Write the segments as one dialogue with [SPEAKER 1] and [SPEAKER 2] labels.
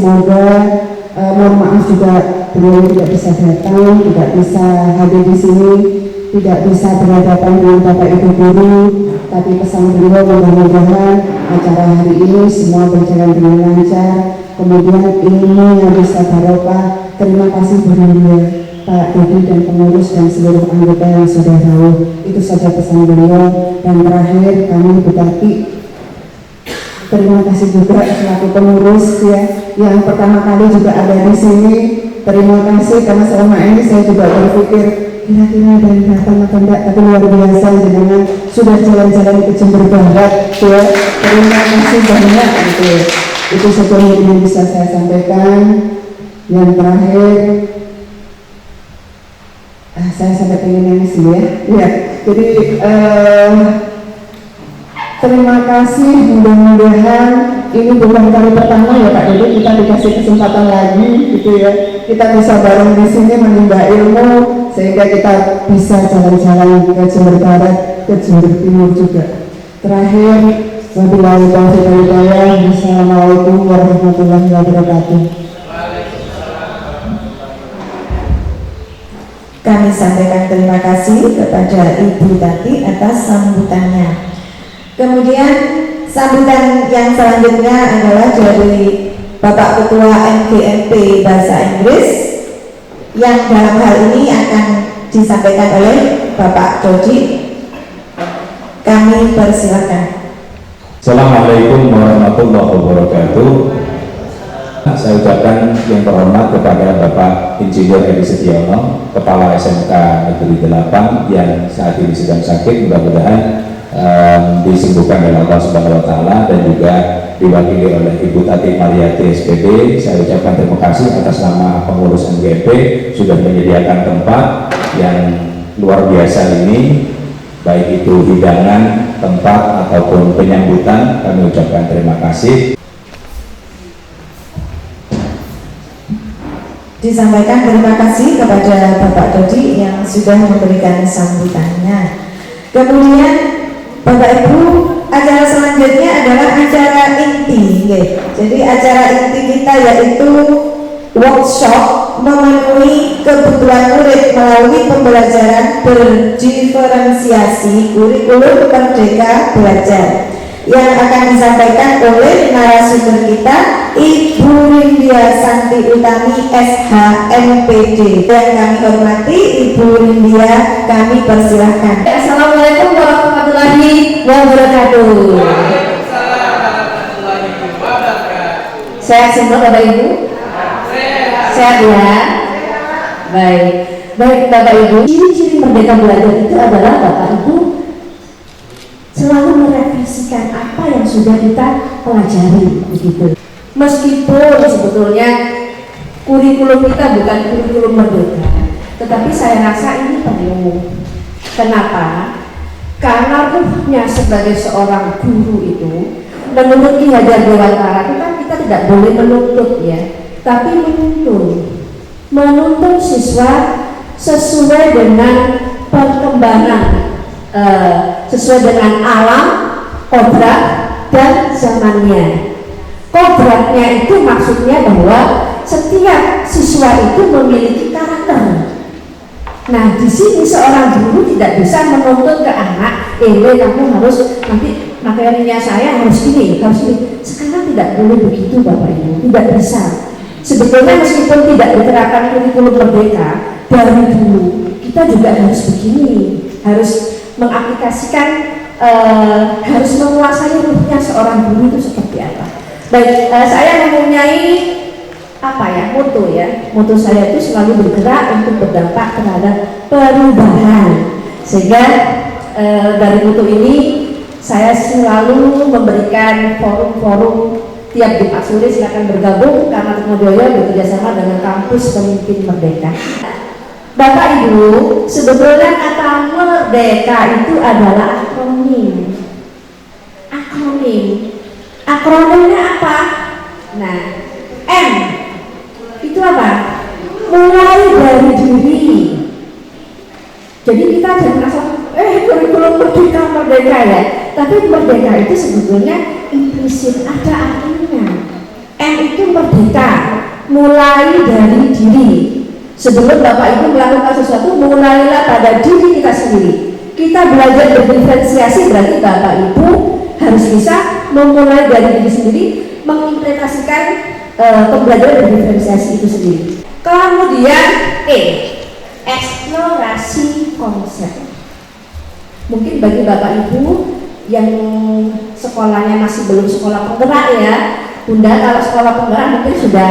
[SPEAKER 1] semoga mohon maaf juga beliau tidak bisa datang, tidak bisa hadir di sini, tidak bisa berhadapan dengan Bapak Ibu guru, tapi pesan beliau mudah-mudahan acara hari ini semua berjalan dengan lancar, kemudian ilmu yang bisa barokah. Terima kasih Bu Rindia, Pak Dodi dan pengurus dan seluruh anggota yang sudah rawuh. Itu saja pesan beliau. Dan terakhir kami Bupati, terima kasih juga selaku pengurus ya, yang pertama kali juga ada di sini. Terima kasih karena selama ini saya juga berpikir kira-kira dari datang atau enggak, tapi luar biasa dengan sudah jalan-jalan ke Jember Barat ya. Terima kasih banyak gitu. Itu saja yang bisa saya sampaikan. Yang terakhir, saya sampai pengen nangis ya. Ya, jadi terima kasih, mudah-mudahan ini bukan kali pertama ya Pak Dodi kita dikasih kesempatan lagi gitu ya. Kita bisa bareng di sini menimba ilmu sehingga kita bisa jalan-jalan ke Jember Barat, ke Jember Timur juga. Terakhir, wabillahi taufiq wal hidayah. Wassalamualaikum warahmatullahi wabarakatuh.
[SPEAKER 2] Kami sampaikan terima kasih kepada Ibu Tati atas sambutannya. Kemudian sambutan yang selanjutnya adalah dari Bapak Ketua MGMP Bahasa Inggris yang dalam hal ini akan disampaikan oleh Bapak Dodi. Kami persilakan.
[SPEAKER 3] Assalamualaikum warahmatullahi wabarakatuh. Saya ucapkan yang terhormat kepada Bapak Insinyur Edi Setiono, Kepala SMK Negeri 8 yang saat ini sedang sakit, mudah-mudahan disembuhkan oleh Allah Subhanahu wa Ta'ala, dan juga diwakili oleh Ibu Tati Mariati SPD. Saya ucapkan terima kasih atas nama pengurus MGP sudah menyediakan tempat yang luar biasa ini, baik itu hidangan, tempat ataupun penyambutan. Kami ucapkan terima kasih.
[SPEAKER 2] Disampaikan terima kasih kepada Bapak Dodi yang sudah memberikan sambutannya. Kemudian Bapak Ibu, acara selanjutnya adalah acara inti. Jadi acara inti kita yaitu workshop memenuhi kebutuhan murid melalui pembelajaran berdiferensiasi kurikulum Merdeka Belajar yang akan disampaikan oleh narasumber kita Ibu Rindia Santi Utami SH MPD. Yang kami hormati Ibu Rindia, kami persilahkan.
[SPEAKER 4] Assalamualaikum warahmatullahi wabarakatuh. Sehat semua Bapak Ibu? Sehat ya? Baik. Baik Bapak Ibu, ciri-ciri Merdeka Belajar itu adalah Bapak Ibu selalu merefleksikan apa yang sudah kita pelajari begitu. Meskipun sebetulnya kurikulum kita bukan kurikulum merdeka, tetapi saya rasa ini perlu. Kenapa? Karena ruhnya sebagai seorang guru itu, menurut Ki Hajar Dewantara itu kan kita tidak boleh menuntut ya, tapi menuntun siswa sesuai dengan perkembangan, sesuai dengan alam, kodrat, dan zamannya. Kodratnya itu maksudnya bahwa setiap siswa itu memiliki karakter. Nah, di sini seorang guru tidak bisa menuntut ke anak, kamu harus nanti materinya saya harus ini, harus ini. Sekarang tidak boleh begitu Bapak Ibu, tidak bisa. Sebetulnya meskipun tidak diterapkan kurikulum merdeka dari dulu, kita juga harus begini, harus mengaplikasikan, harus menguasai ruhnya seorang guru itu seperti apa. Baik, saya mempunyai moto ya. Moto saya itu selalu bergerak untuk berdampak terhadap perubahan. Sehingga dari moto ini saya selalu memberikan forum-forum. Tiap di Pak Suri silakan bergabung karena Teknojoyo bekerjasama dengan Kampus Pemimpin Merdeka. Bapak Ibu, sebetulnya kata merdeka itu adalah akronim. Akronimnya apa? Nah, M itu apa? Mulai dari diri. Jadi kita jangan langsung kurikulum merdeka ya. Tapi merdeka itu sebetulnya implisit, ada artinya. M itu merdeka, mulai dari diri. Sebelum Bapak Ibu melakukan sesuatu, mulailah pada diri kita sendiri. Kita belajar berdiferensiasi, berarti Bapak Ibu harus bisa memulai dari diri sendiri, mengimplementasikan pembelajaran berdiferensiasi itu sendiri. Kemudian eksplorasi konsep. Mungkin bagi Bapak Ibu yang sekolahnya masih belum sekolah penggerak ya, Bunda, kalau sekolah penggerak mungkin sudah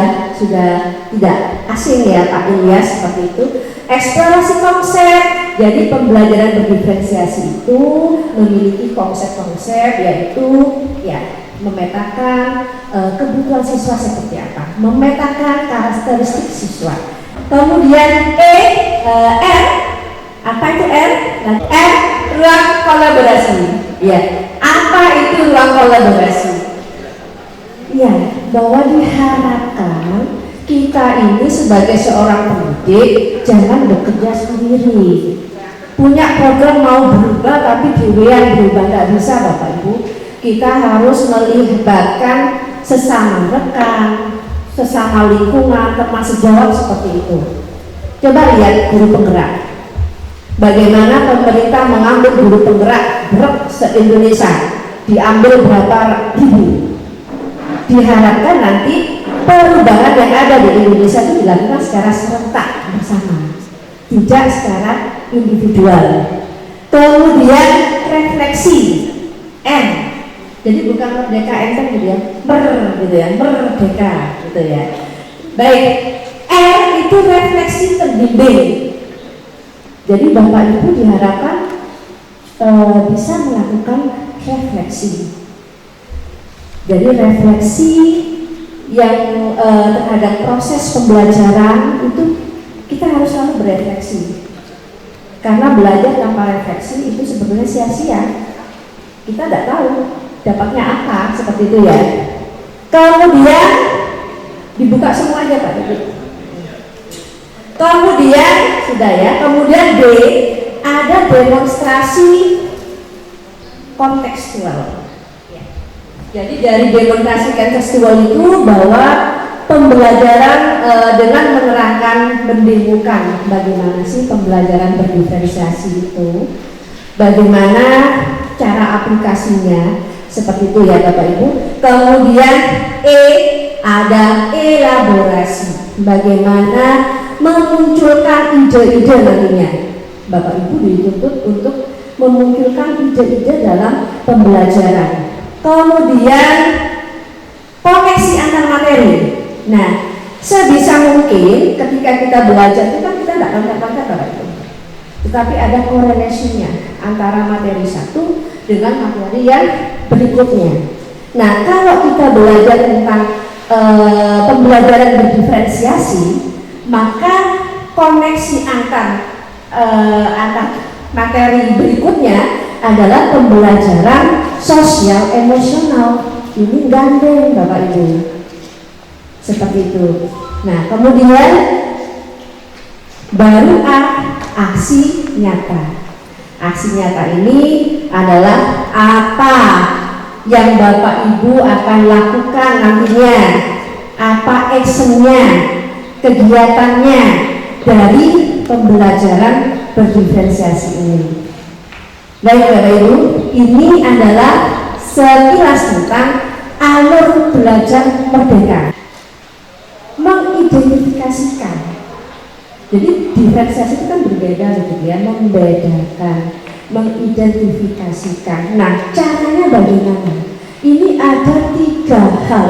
[SPEAKER 4] tidak asing ya Pak Ilyas seperti itu. Eksplorasi konsep, jadi pembelajaran berdiferensiasi itu memiliki konsep-konsep, yaitu ya memetakan kebutuhan siswa seperti apa, memetakan karakteristik siswa. Kemudian R, apa itu R? R, ruang kolaborasi. Ya, apa itu ruang kolaborasi? Ya, bahwa diharapkan kita ini sebagai seorang pendidik jangan bekerja sendiri. Punya program mau berubah tapi dewean berubah, nggak bisa Bapak Ibu. Kita harus melibatkan sesama rekan, sesama lingkungan, teman sejawat seperti itu. Coba lihat guru penggerak. Bagaimana pemerintah mengambil guru penggerak se-Indonesia, diambil berapa ribu. Diharapkan nanti perubahan yang ada di Indonesia itu dilakukan secara serentak bersama, tidak secara individual. Kemudian refleksi M, jadi bukan merdeka M kan gitu ya, gitu ya, merdeka gitu ya. Baik, R itu refleksi terbimbing. Jadi Bapak Ibu diharapkan bisa melakukan refleksi. Jadi refleksi yang terhadap proses pembelajaran itu kita harus selalu berefleksi. Karena belajar tanpa refleksi itu sebetulnya sia-sia. Kita tidak tahu dapatnya apa, seperti itu ya. Kemudian dibuka semua aja Pak Ibu. Kemudian sudah ya. Kemudian D, ada demonstrasi kontekstual. Jadi dari demonstrasi kontekstual itu bahwa pembelajaran dengan menerangkan, mendemokkan bagaimana sih pembelajaran berdiferensiasi itu, bagaimana cara aplikasinya, seperti itu ya Bapak Ibu. Kemudian E, ada elaborasi, bagaimana memunculkan ide-ide nantinya. Bapak Ibu dituntut untuk memunculkan ide-ide dalam pembelajaran. Kemudian koneksi antar materi. Nah, sebisa mungkin ketika kita belajar itu kan kita tidak loncat-loncat Bapak Ibu, tetapi ada korelasinya antara materi satu dengan materi yang berikutnya. Nah, kalau kita belajar tentang pembelajaran berdiferensiasi, maka koneksi antar materi berikutnya adalah pembelajaran sosial emosional. Ini gandeng Bapak Ibu, seperti itu. Nah, kemudian baru A, aksi nyata. Aksi nyata ini adalah apa yang Bapak Ibu akan lakukan nantinya, apa actionnya, kegiatannya dari pembelajaran berdiferensiasi ini. Baik Bapak Ibu, ini adalah sekilas tentang alur belajar merdeka. Mengidentifikasikan. Jadi diferensiasi itu kan berbeda gitu ya, membedakan, mengidentifikasikan. Nah, caranya bagaimana? Ini ada 3 hal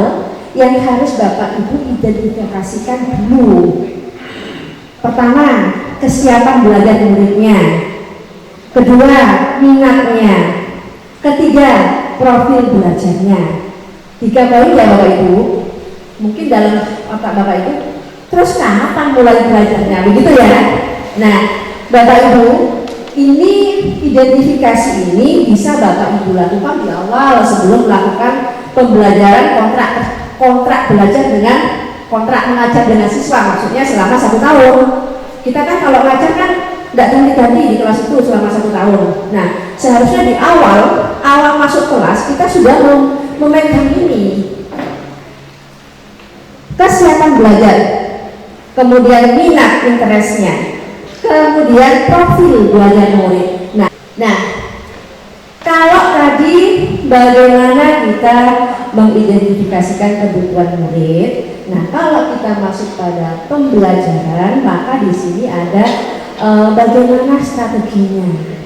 [SPEAKER 4] yang harus Bapak Ibu identifikasikan dulu. Pertama, kesiapan belajar muridnya. Kedua, minatnya. Ketiga, profil belajarnya. 3 poin ya Bapak Ibu. Mungkin dalam otak Bapak Ibu, terus kapan mulai belajarnya, begitu ya. Nah, Bapak Ibu, ini identifikasi ini bisa Bapak Ibu lakukan di awal sebelum melakukan pembelajaran kontrak belajar dengan kontrak mengajar dengan siswa, maksudnya selama 1 tahun. Kita kan kalau ngajar kan tidak ganti-ganti di kelas itu selama 1 tahun. Nah, seharusnya di awal masuk kelas kita sudah memegang ini. kesiapan belajar, kemudian minat interestnya, kemudian profil belajar murid. Nah, kalau tadi bagaimana kita mengidentifikasikan kebutuhan murid, nah kalau kita masuk pada pembelajaran, maka di sini ada bagaimana strateginya.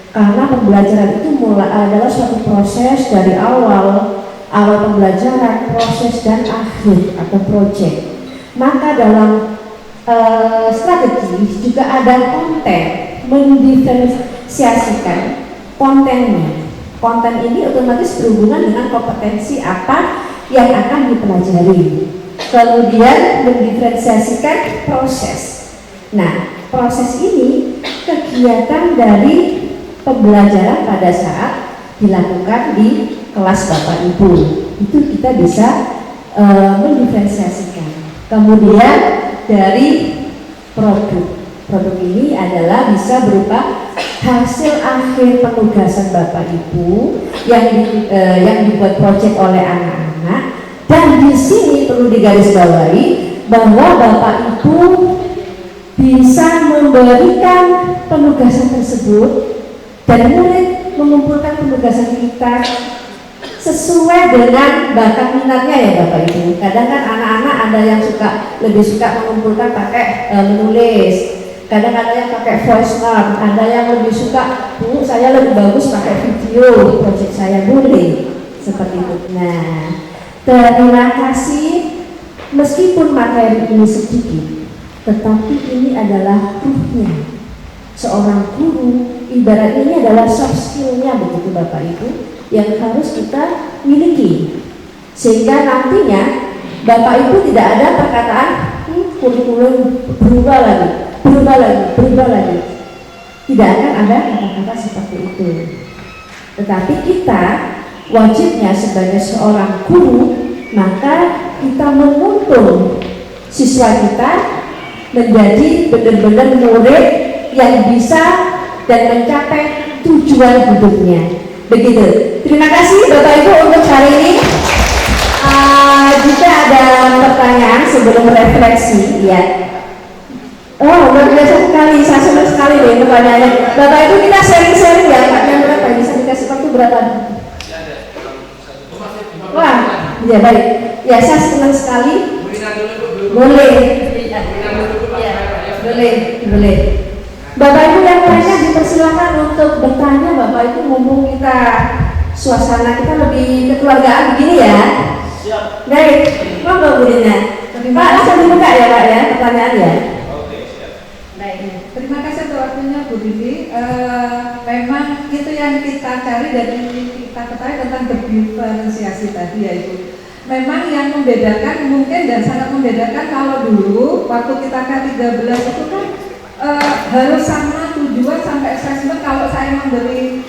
[SPEAKER 4] Karena pembelajaran itu adalah suatu proses dari awal pembelajaran, proses dan akhir atau project. Maka dalam strategi juga ada konten, mendiferensiasikan kontennya. Konten ini otomatis berhubungan dengan kompetensi apa yang akan dipelajari. Kemudian mendiferensiasikan proses. Nah, proses ini kegiatan dari pembelajaran pada saat dilakukan di kelas Bapak Ibu. Itu kita bisa mendiferensiasikan. Kemudian dari produk ini adalah bisa berupa hasil akhir penugasan Bapak Ibu yang dibuat proyek oleh anak-anak, dan di sini perlu digarisbawahi bahwa Bapak Ibu bisa memberikan penugasan tersebut dan murid mengumpulkan penugasan kita sesuai dengan bakat minatnya ya Bapak Ibu. Kadang kan anak-anak ada yang lebih suka mengumpulkan pakai menulis, kadang ada yang pakai voice note, ada yang lebih suka, saya lebih bagus pakai video di proyek saya, boleh seperti itu. Nah, terima kasih. Meskipun materi ini sedikit, tetapi ini adalah ruhnya seorang guru. Ibarat ini adalah soft skill-nya begitu Bapak Ibu, yang harus kita miliki, sehingga nantinya Bapak Ibu tidak ada perkataan kurikulum berubah lagi. Tidak akan ada kata-kata seperti itu. Tetapi kita wajibnya sebagai seorang guru, maka kita menuntun siswa kita menjadi benar-benar murid yang bisa dan mencapai tujuan hidupnya. Begitu. Terima kasih Bapak Ibu untuk hari ini. Jika ada pertanyaan sebelum refleksi, ya. Oh, luar biasa sekali, saya senang sekali deh pertanyaannya. Bapak Ibu kita sharing-sharing ya, Kak, berapa bisa dikasih waktu berapa? Wah, ya baik. Ya, saya senang sekali. Boleh. Boleh. Bapak Ibu yang lainnya dipersilakan untuk bertanya. Bapak Ibu, mumpung kita suasana kita lebih kekeluargaan begini ya. Siap. Baik, monggo Bu Dina. Pak, langsung dibuka ya Pak ya, pertanyaan ya. Oke, siap. Baik.
[SPEAKER 5] Terima kasih atas waktunya Bu Dini. Memang itu yang kita cari dan kita ketahui tentang berdiferensiasi tadi, yaitu memang yang membedakan mungkin dan sangat membedakan kalau dulu waktu kita K13 itu kan harus sama tujuan sampai assessment. Kalau saya memberi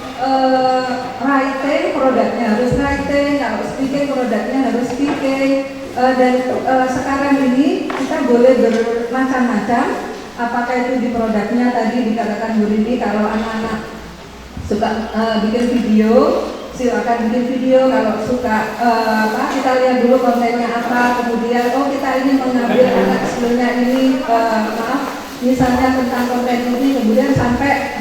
[SPEAKER 5] writing, produknya harus writing, kalau speaking, produknya harus speaking. Dan sekarang ini kita boleh bermacam-macam. Apakah itu di produknya tadi dikatakan Bu Rini, kalau anak-anak suka bikin video, silakan bikin video. Kalau suka kita lihat dulu kontennya apa, kemudian kita ini mengambil anak skillnya ini, misalnya tentang konten ini, kemudian sampai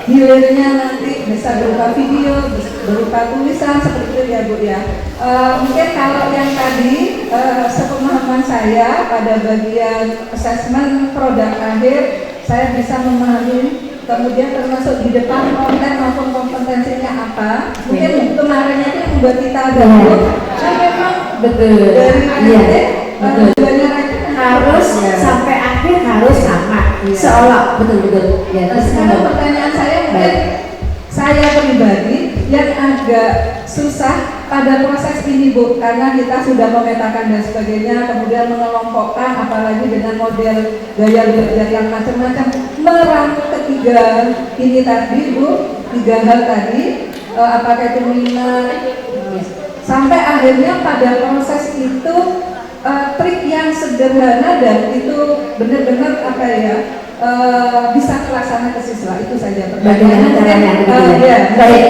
[SPEAKER 5] hilirnya nanti bisa berupa video, berupa tulisan seperti itu ya Bu ya. Mungkin kalau yang tadi sepemahaman saya pada bagian assessment produk akhir, saya bisa memahami, kemudian termasuk di depan konten maupun kompetensinya apa. Mungkin kemarinnya itu membuat kita agak saya memang
[SPEAKER 4] Betul.
[SPEAKER 5] dari
[SPEAKER 4] Harus sampai akhir harus sama. Seolah betul. Ya,
[SPEAKER 5] sekarang pertanyaan saya mungkin saya pribadi yang agak susah pada proses ini Bu, karena kita sudah memetakan dan sebagainya, kemudian mengelompokkan, apalagi dengan model gaya belajar yang macam-macam, merangkul ketiga ini tadi Bu, 3 hal tadi, apakah itu minat, sampai akhirnya pada proses itu trik yang sederhana dan itu benar-benar bisa terlaksana ke siswa. Itu saja
[SPEAKER 4] bagaimana caranya
[SPEAKER 5] ya,
[SPEAKER 4] baik.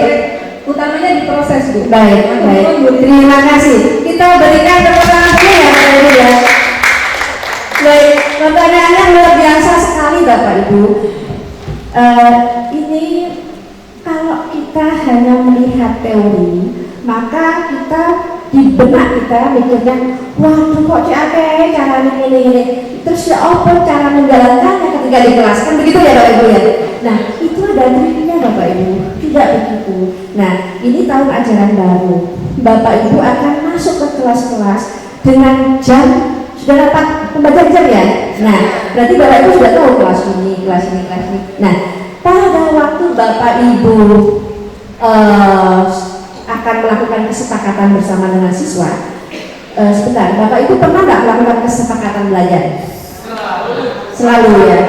[SPEAKER 5] utamanya di proses Bu.
[SPEAKER 4] Baik, baik. Terima kasih. Kita berikan tepuk tangan dulu ya Bapak Ibu ya. Baik, pertanyaannya luar biasa sekali Bapak Ibu. Ini kalau kita hanya melihat teori, maka kita di benak kita mikirnya, waduh kok CAP cara ini. Terus ya apa cara menjalankannya ketika di kelas, kan begitu ya Bapak Ibu ya. Nah itu ada triknya Bapak Ibu, tidak begitu. Nah ini tahun ajaran baru, Bapak Ibu akan masuk ke kelas-kelas dengan jam, sudah dapat pembacaan jam ya. Nah berarti Bapak Ibu sudah tahu kelas ini. Nah pada waktu Bapak Ibu akan melakukan kesepakatan bersama dengan siswa, sebentar, Bapak Ibu pernah nggak melakukan kesepakatan belajar? Selalu ya.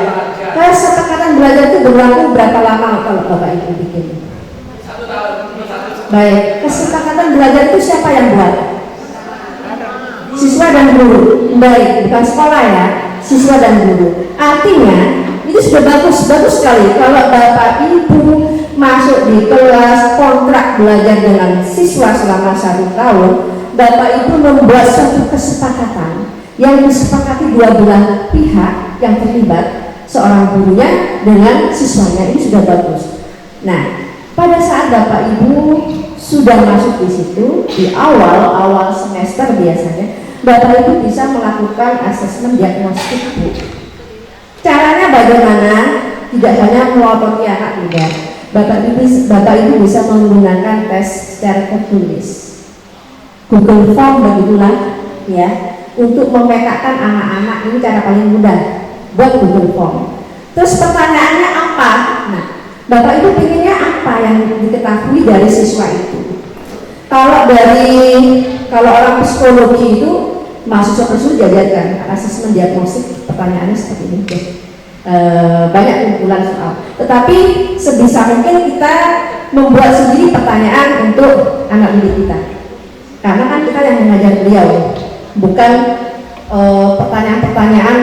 [SPEAKER 4] Kesepakatan belajar itu berlaku berapa lama kalau Bapak Ibu bikin?
[SPEAKER 6] 1 tahun.
[SPEAKER 4] Baik, kesepakatan belajar itu siapa yang buat? Siswa dan guru. Baik, bukan sekolah ya, siswa dan guru. Artinya itu sudah bagus sekali kalau Bapak Ibu masuk di kelas kontrak belajar dengan siswa selama 1 tahun, Bapak Ibu membuat suatu kesepakatan yang disepakati dua belah pihak yang terlibat, seorang gurunya dengan siswanya. Ini sudah bagus. Nah, pada saat Bapak Ibu sudah masuk di situ, di awal semester biasanya, Bapak Ibu bisa melakukan asesmen diagnostik Bu. Caranya bagaimana? Tidak hanya melototi anak tidak. Bapak Ibu bisa menggunakan tes secara tertulis, Google Form begitulah ya, untuk memetakan anak-anak. Ini cara paling mudah buat Google Form. Terus pertanyaannya apa? Nah, Bapak Ibu pinginnya apa yang diketahui dari siswa itu? Kalau orang psikologi itu mahasiswa tersebut diajarkan asesmen diagnostik, pertanyaannya seperti ini. Banyak kumpulan soal, tetapi sebisa mungkin kita membuat sendiri pertanyaan untuk anak didik kita, karena kan kita yang mengajar beliau, bukan pertanyaan-pertanyaan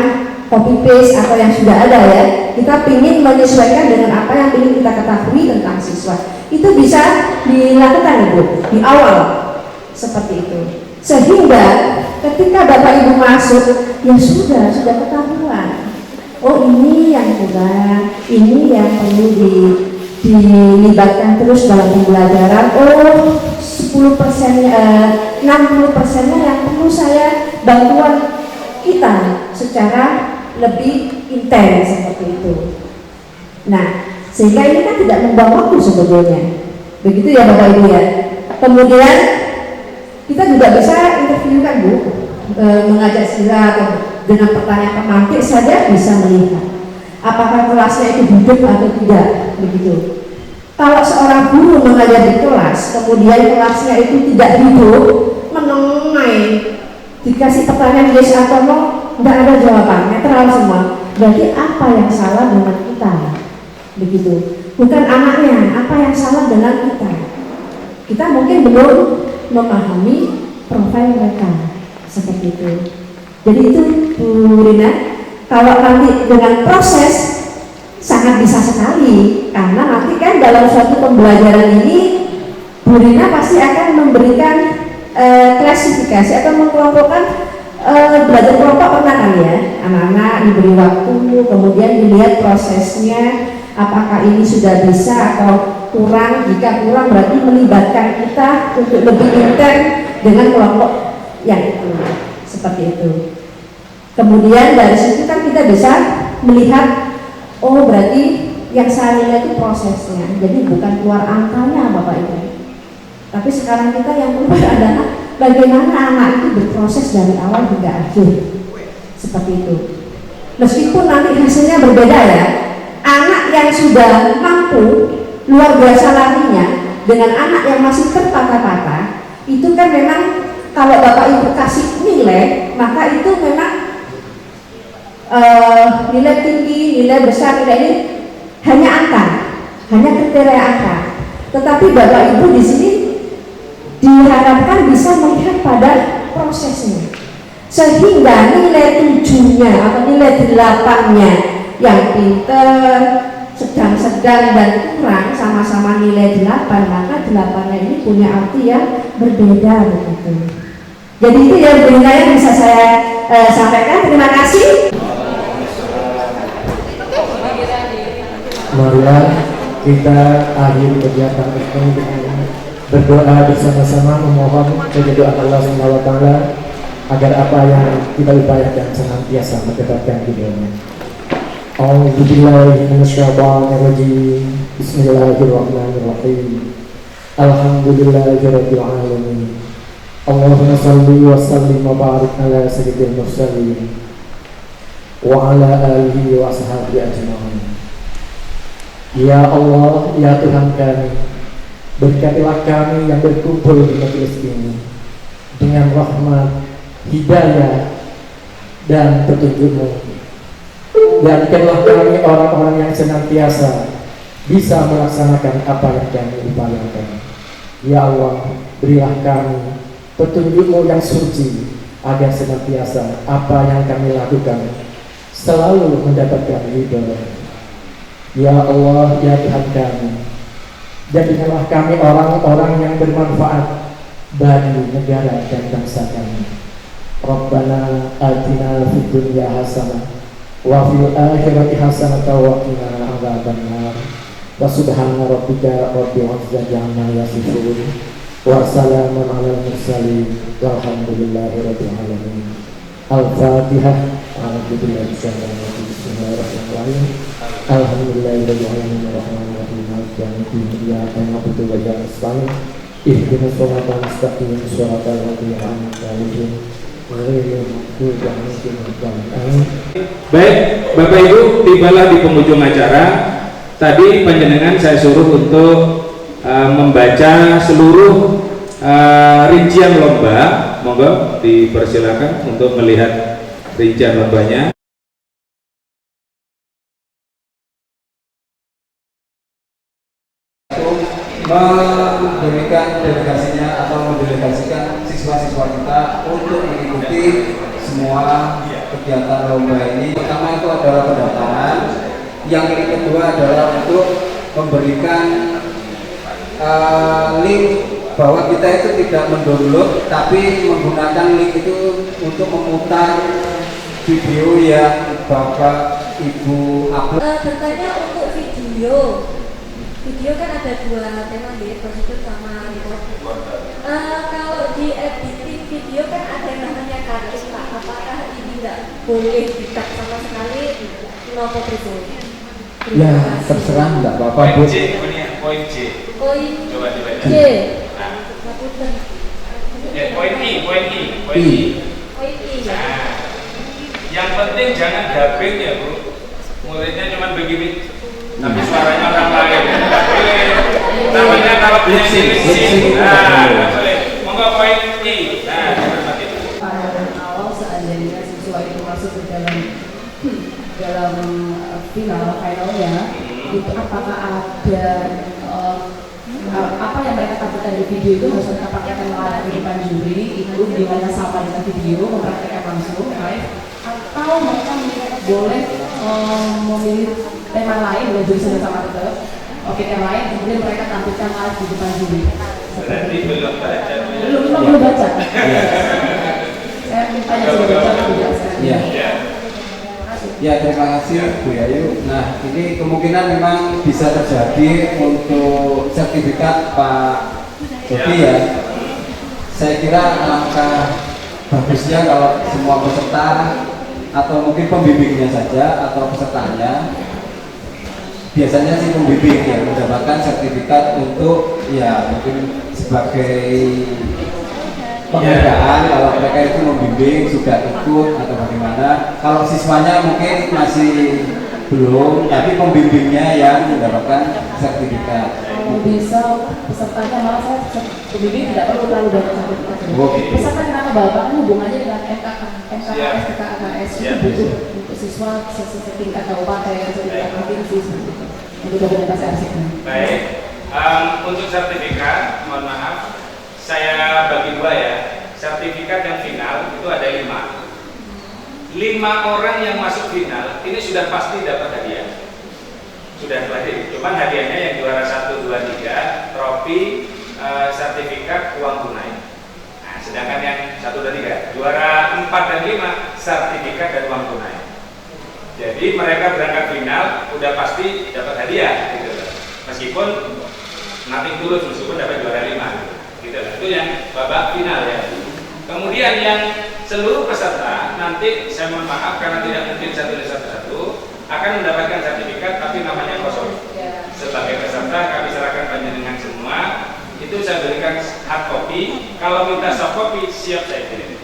[SPEAKER 4] copy paste atau yang sudah ada ya. Kita ingin menyesuaikan dengan apa yang ingin kita ketahui tentang siswa. Itu bisa dilakukan Ibu di awal seperti itu, sehingga ketika Bapak Ibu masuk ya sudah ketahuan. Oh ini yang kurang, ini yang perlu dilibatkan terus dalam pembelajaran. Oh 10%-nya, 60%-nya yang perlu saya bantuan kita secara lebih intens seperti itu. Nah sehingga ini kan tidak membuang waktu sebetulnya. Begitu ya Bapak Ibu ya. Kemudian kita juga bisa interview kan Bu, mengajak sila dengan pertanyaan pemantik saja bisa melihat apakah kelasnya itu hidup atau tidak, begitu. Kalau seorang guru mengajar di kelas, kemudian kelasnya itu tidak hidup, menengai, dikasih pertanyaan yes atau no, tidak ada jawaban, netral semua, berarti apa yang salah dengan kita, begitu. Bukan anaknya, apa yang salah dengan kita. Kita mungkin belum memahami profil mereka, seperti itu. Jadi itu Bu Rina, kalau nanti dengan proses sangat bisa sekali, karena nanti kan dalam suatu pembelajaran ini Bu Rina pasti akan memberikan klasifikasi atau mengkelompokkan belajar kelompok, pernah kan ya, anak-anak diberi waktu, kemudian dilihat prosesnya apakah ini sudah bisa atau kurang. Jika kurang berarti melibatkan kita untuk lebih intens dengan kelompok yang itu, seperti itu. Kemudian dari situ kan kita bisa melihat, oh berarti yang saya nilai itu prosesnya, jadi bukan keluar angkanya Bapak Ibu. Tapi sekarang kita yang berubah adalah bagaimana anak itu berproses dari awal hingga akhir, seperti itu. Meskipun nanti hasilnya berbeda ya, anak yang sudah mampu luar biasa larinya dengan anak yang masih tertata-tata, itu kan memang kalau Bapak Ibu kasih nilai, maka itu memang nilai tinggi, nilai besar, nilai ini hanya angka, hanya kriteria angka. Tetapi Bapak Ibu di sini diharapkan bisa melihat pada prosesnya, sehingga nilai 7-nya atau nilai 8-nya yang pinter, sedang-sedang dan kurang sama-sama nilai 8, maka 8-nya ini punya arti yang berbeda begitu. Jadi itu yang bisa saya sampaikan. Terima kasih.
[SPEAKER 6] Marilah kita akhiri kegiatan ini dengan berdoa bersama-sama memohon keridhaan Allah Subhanahu wa taala agar apa yang kita upayakan senantiasa mendapatkan ridhonya. A'udzubillahi minasyaitonirrajim. Bismillahirrahmanirrahim. Alhamdulillahirabbil alamin. Allahumma shalli wa sallim wa barik ala sayyidil mursalin wa ala alihi wa ashabihi ajma'in. Ya Allah, ya Tuhan kami, berkatilah kami yang berkumpul di majelis ini dengan rahmat, hidayah, dan petunjuk-Mu. Jadikanlah kami orang-orang yang senantiasa bisa melaksanakan apa yang kami upayakan. Ya Allah, berilah kami petunjuk-Mu yang suci agar senantiasa apa yang kami lakukan selalu mendapatkan ridho. Ya Allah, ya Tuhan kami, jadikanlah kami orang-orang yang bermanfaat bagi negara dan bangsa kami. Rabbana atina fid dunya hasanah wa fil akhirati hasanah wa qina adzabannar. Wa subhana rabbika rabbil izzati amma yasifun wa salamun alal mursalin walhamdulillahi rabbil alamin. Al-Fatihah. A'udzubillahi minasyaitonir rajim. Bismillahirrahmanirrahim. Alhamdulillahirabbil alamin arrahmanirrahim maliki yaumiddin iyyaka na'budu wa iyyaka nasta'in ihdinas siratal mustaqim siratal ladzina an'amta 'alaihim ghairil maghdubi 'alaihim waladdallin.
[SPEAKER 3] Baik, Bapak Ibu, tibalah di penghujung acara. Tadi panjenengan saya suruh untuk membaca seluruh rincian lomba. Monggo dipersilakan untuk melihat rincian lombanya.
[SPEAKER 7] Memberikan delegasinya atau mendelegasikan siswa-siswa kita untuk mengikuti semua kegiatan lomba ini. Pertama itu adalah pendaftaran, yang ini kedua adalah untuk memberikan link bahwa kita itu tidak mendownload tapi menggunakan link itu untuk memutar video yang Bapak Ibu upload.
[SPEAKER 8] Bertanya untuk video kan ada dua tema ya, prosedur sama report. Kalau di editing video kan ada yang namanya cutting Pak, apakah ini tidak boleh di-cut sama sekali? Nopo pribadi?
[SPEAKER 6] Ya, terserah, enggak apa-apa Bu.
[SPEAKER 8] Poin J.
[SPEAKER 3] Coba dibaca.
[SPEAKER 8] J.
[SPEAKER 3] Poin I.
[SPEAKER 8] Poin I.
[SPEAKER 3] Nah, yang penting jangan dubbing ya Bu. Muridnya cuma begini, tapi suaranya orang lain. Nggak boleh. Namanya kalau punya sini. Nah, nggak boleh. Monggo poin I. Nah, seperti itu.
[SPEAKER 1] Kalau seandainya siswa itu masuk ke dalam finalnya, itu apakah ada apa yang mereka tampilkan di video itu harus mereka praktekkan di depan juri, itu dimana sama dengan video, mempraktekkan langsung live, atau mereka boleh memilih tema lain dengan jurusan yang sama tetap, yang lain, kemudian mereka tampilkan live di depan juri.
[SPEAKER 3] Berarti belum baca.
[SPEAKER 1] Belum baca. Saya tanya sudah baca atau tidak sekarang.
[SPEAKER 7] Ya, terima kasih Bu Yayu. Nah, ini kemungkinan memang bisa terjadi untuk sertifikat Pak Jody ya. Saya kira langkah bagusnya kalau semua peserta atau mungkin pembimbingnya saja atau pesertanya, biasanya sih pembimbing yang mendapatkan sertifikat untuk ya mungkin sebagai penghargaan kalau mereka itu membimbing sudah ikut atau bagaimana. Kalau siswanya mungkin masih belum, tapi pembimbingnya yang mendapatkan sertifikat.
[SPEAKER 1] Bisa pesertanya malah saya pembimbing tidak perlu terlalu banyak sertifikat. Peserta kenapa Bapak hubungannya dengan MKKS, KKKS itu butuh untuk siswa setingkat kabupaten, setingkat provinsi untuk dokumentasi arsipnya.
[SPEAKER 3] Baik, untuk sertifikat, mohon maaf, saya bagi dua ya. Sertifikat yang final itu ada 5 orang yang masuk final ini sudah pasti dapat hadiah.
[SPEAKER 9] sudah hadir. Cuman hadiahnya yang juara 1, 2, 3 trofi, sertifikat, uang tunai. Nah, sedangkan yang 1, 2, 3 juara 4 dan 5 sertifikat dan uang tunai. Jadi mereka berangkat final udah pasti dapat hadiah gitu loh. Meskipun nothing tulus, meskipun dapat juara 5 gitu loh. Itu yang babak final ya. Kemudian yang seluruh peserta nanti saya mohon maaf karena tidak mungkin satu-satu akan mendapatkan sertifikat tapi namanya kosong. Sebagai peserta kami serahkan panjenengan semua. Itu saya berikan hard copy. Kalau minta soft copy siap saya kirim.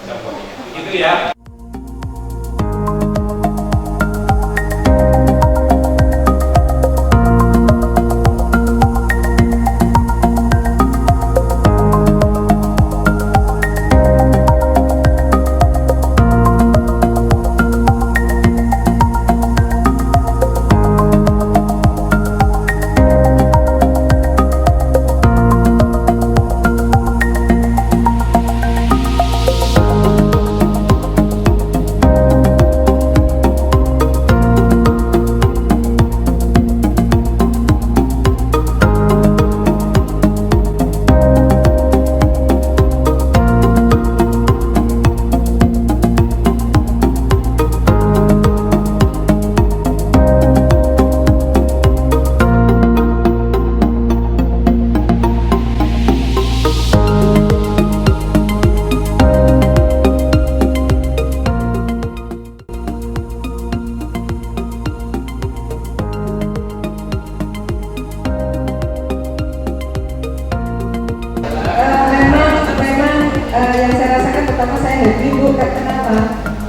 [SPEAKER 9] Soft copy. Itu ya.
[SPEAKER 5] Yang saya rasakan pertama saya happy Bu, kenapa?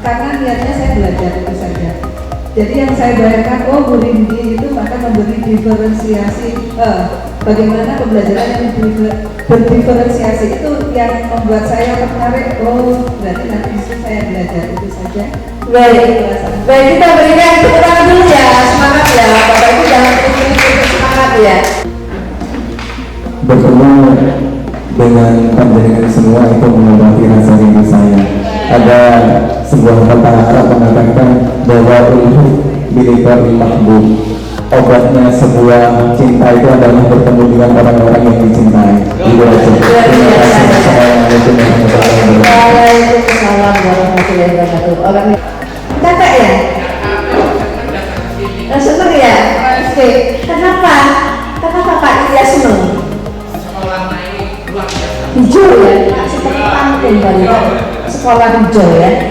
[SPEAKER 5] Karena niatnya saya belajar itu saja. Jadi yang saya bayangkan, oh Bu Rindi itu akan memberi diferensiasi bagaimana pembelajaran yang berdiferensiasi itu yang membuat saya tertarik. Oh berarti nanti bisa saya belajar itu saja.
[SPEAKER 2] Baik, kita berikan tepuk tangan dulu ya, semangat ya, Bapak Ibu jangan terus semangat ya.
[SPEAKER 6] Bertemu dengan panjenengan semua itu mengobati rasa rindu saya. Ada sebuah kata Arab mengatakan bahwa ulhu biliqa'il mahbub, obatnya sebuah cinta itu adalah bertemu dengan orang-orang yang dicintai. Itu aja. Terima kasih. Assalamualaikum warahmatullahi wabarakatuh.
[SPEAKER 2] Waalaikumsalam warahmatullahi wabarakatuh. Orang kakak ya? Seneng ya? Oke. Kenapa? Kenapa Pak Ilya seneng? Hijau ya, seperti pantun tadi, sekolah hijau ya.